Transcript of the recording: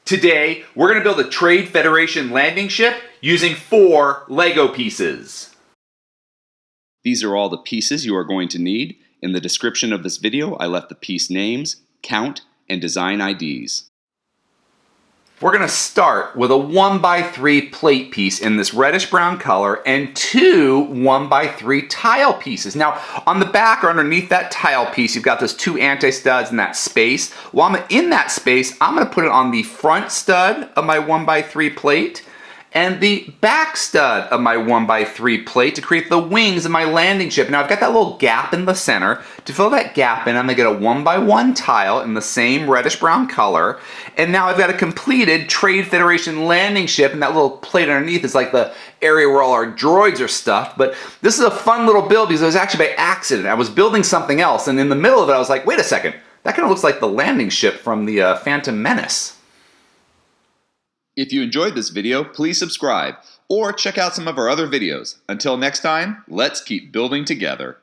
Today, we're going to build a Trade Federation landing ship using 4 Lego pieces. These are all the pieces you are going to need. In the description of this video, I left the piece names, count, and design IDs. We're going to start with a 1x3 plate piece in this reddish brown color and 2 1x3 tile pieces. Now, on the back or underneath that tile piece, you've got those 2 anti-studs in that space. While I'm in that space, I'm going to put it on the front stud of my 1x3 plate and the back stud of my 1x3 plate to create the wings of my landing ship. Now I've got that little gap in the center. To fill that gap in, I'm gonna get a 1x1 tile in the same reddish brown color. And now I've got a completed Trade Federation landing ship, and that little plate underneath is like the area where all our droids are stuffed. But this is a fun little build because it was actually by accident. I was building something else, and in the middle of it I was like, wait a second, that kind of looks like the landing ship from the Phantom Menace. If you enjoyed this video, please subscribe or check out some of our other videos. Until next time, let's keep building together.